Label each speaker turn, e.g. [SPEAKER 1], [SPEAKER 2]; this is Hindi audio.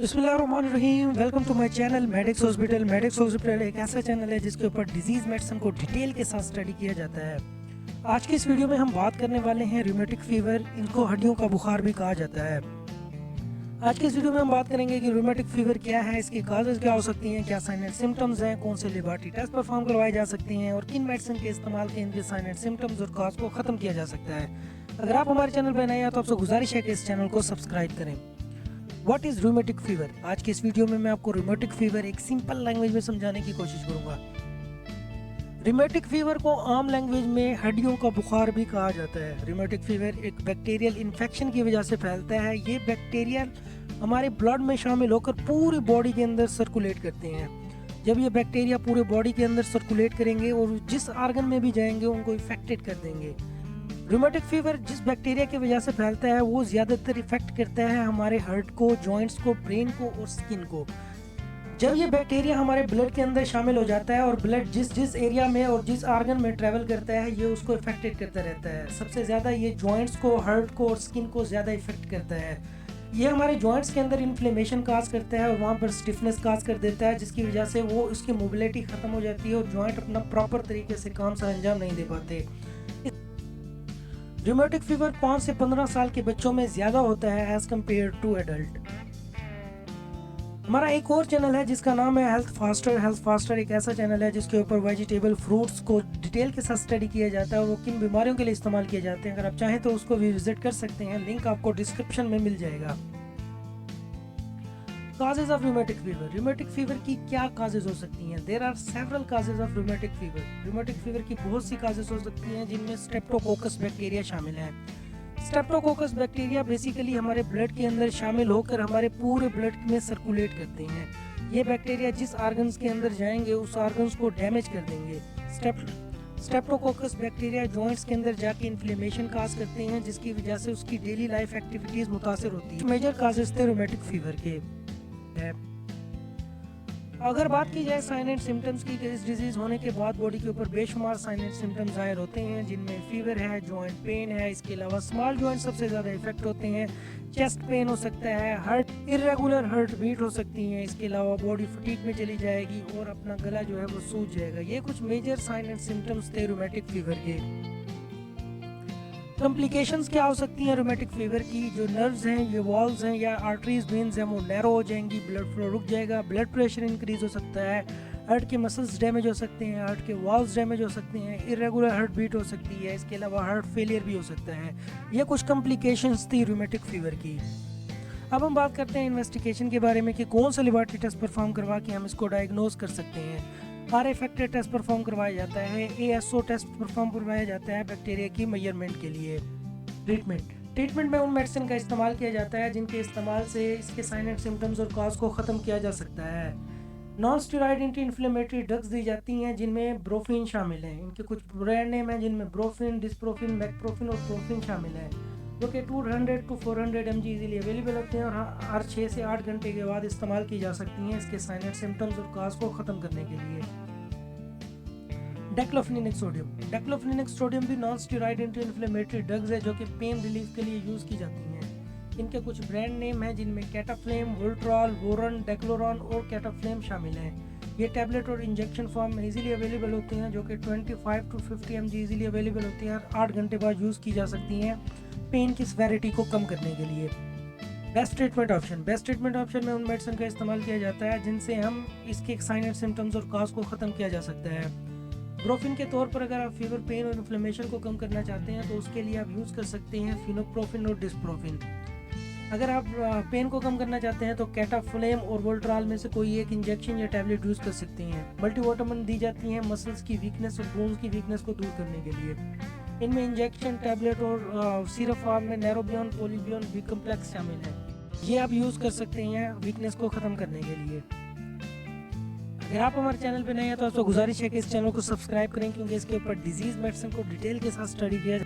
[SPEAKER 1] बिस्मिल्लाहिर्रहमानिर्रहीम। Welcome to my channel Medics Hospital. Medics Hospital एक ऐसा चैनल है जिसके ऊपर डिजीज़ मेडिसिन को डिटेल के साथ स्टडी किया जाता है। आज की इस वीडियो में हम बात करने वाले हैं रूमेटिक फीवर, इनको हड्डियों का बुखार भी कहा जाता है। आज की इस वीडियो में हम बात करेंगे कि रूमेटिक फीवर क्या है, इसकी काजेज क्या हो सकती हैं, क्या साइन एंड सिम्टम्स हैं, कौन से लेबोरेटरी टेस्ट परफॉर्म करवाए जा सकते हैं और किन मेडिसिन के इस्तेमाल के इनके साइन एंड सिम्टम्स और काज को ख़त्म किया जा सकता है। अगर आप हमारे चैनल पर नए हैं तो आपसे गुजारिश है कि इस चैनल को सब्सक्राइब करें। What is rheumatic fever? आज की इस वीडियो में मैं आपको रूमेटिक फीवर एक सिंपल लैंग्वेज में समझाने की कोशिश करूंगा। रूमेटिक फीवर को आम लैंग्वेज में हड्डियों का बुखार भी कहा जाता है। रूमेटिक फीवर एक बैक्टीरियल इन्फेक्शन की वजह से फैलता है। ये बैक्टीरिया हमारे ब्लड में शामिल होकर पूरी बॉडी के अंदर सर्कुलेट करते हैं। जब ये बैक्टीरिया पूरे बॉडी के अंदर सर्कुलेट करेंगे और जिस आर्गन में भी जाएंगे उनको इफेक्टेड कर देंगे। रूमेटिक फीवर जिस बैक्टीरिया की वजह से फैलता है वो ज़्यादातर इफेक्ट करता है हमारे हार्ट को, जॉइंट्स को, ब्रेन को और स्किन को। जब ये बैक्टीरिया हमारे ब्लड के अंदर शामिल हो जाता है और ब्लड जिस जिस एरिया में और जिस आर्गन में ट्रैवल करता है ये उसको इफेक्टेड करता रहता है। सबसे ज़्यादा ये जॉइंट्स को, हार्ट को और स्किन को ज़्यादा इफेक्ट करता है। ये हमारे जॉइंट्स के अंदर इन्फ्लेमेशन काज करता है और वहाँ पर स्टिफनेस काज कर देता है, जिसकी वजह से वो उसकी मोबिलिटी ख़त्म हो जाती है और जॉइंट अपना प्रॉपर तरीके से काम से अंजाम नहीं दे पाते। रूमेटिक फीवर 5 से 15 साल के बच्चों में ज़्यादा होता है एज कम्पेयर टू एडल्ट। हमारा एक और चैनल है जिसका नाम है हेल्थ फास्टर। हेल्थ फास्टर एक ऐसा चैनल है जिसके ऊपर वेजिटेबल, फ्रूट्स को डिटेल के साथ स्टडी किया जाता है और वो किन बीमारियों के लिए इस्तेमाल किए जाते हैं। अगर आप चाहें तो उसको भी विजिट कर सकते हैं, लिंक आपको डिस्क्रिप्शन में मिल जाएगा। Causes of rheumatic fever. Rheumatic fever की क्या काजेज हो सकती हैं? There are several causes of rheumatic fever. Rheumatic fever की बहुत सी काजेज हो सकती हैं जिनमें स्ट्रेप्टोकोकस बैक्टीरिया शामिल है। स्ट्रेप्टोकोकस बैक्टीरिया बेसिकली हमारे ब्लड के अंदर शामिल होकर हमारे पूरे ब्लड में सर्कुलेट करते हैं। ये बैक्टीरिया जिस आर्गन्स के अंदर जाएंगे उस आर्गन्स को डैमेज कर देंगे। स्ट्रेप्टोकोकस बैक्टीरिया जॉइंट्स के अंदर जाके इन्फ्लेमेशन काज करते हैं, जिसकी वजह से उसकी डेली लाइफ एक्टिविटीज मुतासर होती है। मेजर काजेज थे रूमेटिक फीवर के है। अगर बात की जाए साइन एंड सिम्टम्स की, इस डिजीज होने के बाद बॉडी के ऊपर बेशुमार साइन एंड सिम्टम्स जाहिर होते हैं, जिनमें फीवर है, जॉइंट पेन है, इसके अलावा स्मॉल जॉइंट सबसे ज़्यादा इफेक्ट होते हैं, चेस्ट पेन हो सकता है, हार्ट इरेगुलर हार्ट बीट हो सकती है, इसके अलावा बॉडी फटीग में चली जाएगी और अपना गला जो है वो सूज जाएगा। ये कुछ मेजर साइन एंड सिम्टम्स थे रूमेटिक फीवर के। कॉम्प्लिकेशंस क्या हो सकती हैं रूमेटिक फीवर की? जो नर्व्स हैं, ये वॉल्व्स हैं या आर्टरीज, वेन्स हैं, वो नैरो हो जाएंगी, ब्लड फ्लो रुक जाएगा, ब्लड प्रेशर इंक्रीज हो सकता है, हार्ट के मसल्स डैमेज हो सकते हैं, हार्ट के वॉल्व्स डैमेज हो सकते हैं, इरेगुलर हार्ट बीट हो सकती है, इसके अलावा हार्ट फेलियर भी हो सकता है। ये कुछ कॉम्प्लिकेशंस थी रूमेटिक फीवर की। अब हम बात करते हैं इन्वेस्टिगेशन के बारे में कि कौन सा लेबोरेटरी टेस्ट परफॉर्म करवा के हम इसको डायग्नोज कर सकते हैं। RA फैक्टर टेस्ट परफॉर्म करवाया जाता है, ASO टेस्ट परफॉर्म करवाया जाता है बैक्टीरिया की मेजरमेंट के लिए। ट्रीटमेंट में उन मेडिसिन का इस्तेमाल किया जाता है जिनके इस्तेमाल से इसके साइन एंड सिम्टम्स और कॉज को ख़त्म किया जा सकता है। Non steroid anti inflammatory drugs दी जाती हैं जिनमें ब्रोफिन शामिल है। इनके कुछ ब्रांड नेम हैं जिनमें ब्रोफिन, डिस्प्रोफिन, मैकप्रोफिन और प्रोफिन शामिल है, जो कि 200 to 400 mg इजीली अवेलेबल होते हैं और हर 6 से 8 घंटे के बाद इस्तेमाल की जा सकती हैं इसके साइन एंड सिम्टम्स और काज को ख़त्म करने के लिए। डेक्लोफेनेक सोडियम। डेक्लोफेनेक सोडियम भी non steroid anti inflammatory drugs है जो कि पेन रिलीफ के लिए यूज़ की जाती हैं। इनके कुछ ब्रांड नेम हैं जिनमें कैटाफ्लेम, वोल्ट्रॉल, वोरन, डेक्लोरॉन और कैटाफ्लेम शामिल हैं। ये टैबलेट और इंजेक्शन फॉर्म में इजीली अवेलेबल होते हैं, जो कि 25 to 50 mg इजीली अवेलेबल होती हैं और 8 घंटे बाद यूज़ की जा सकती हैं पेन की सेवेरिटी को कम करने के लिए। Best treatment option. Best treatment option में उन मेडिसिन का इस्तेमाल किया जाता है जिनसे हम इसके साइन एंड सिम्टम्स और काज को ख़त्म किया जा सकता है। ब्रोफिन के तौर पर अगर आप फीवर, पेन और इन्फ्लेमेशन को कम करना चाहते हैं तो उसके लिए आप यूज़ कर सकते हैं फिनोप्रोफिन और डिस्प्रोफिन। अगर आप पेन को कम करना चाहते हैं तो कैटाफ्लेम और वोल्ट्रॉल में से कोई एक इंजेक्शन या टैबलेट यूज़ कर सकते हैं। मल्टीविटामिन दी जाती हैं मसल्स की वीकनेस और बोन्स की वीकनेस को दूर करने के लिए। इनमें इंजेक्शन, टैबलेट और सिरप फॉर्म में नैरोबियन, पोलिबियन, बी कम्प्लेक्स शामिल है। ये आप यूज़ कर सकते हैं वीकनेस को ख़त्म करने के लिए। अगर आप हमारे चैनल पे नए हैं तो आपसे गुजारिश है कि इस चैनल को सब्सक्राइब करें, क्योंकि इसके ऊपर डिजीज़ मेडिसिन को डिटेल के साथ स्टडी किया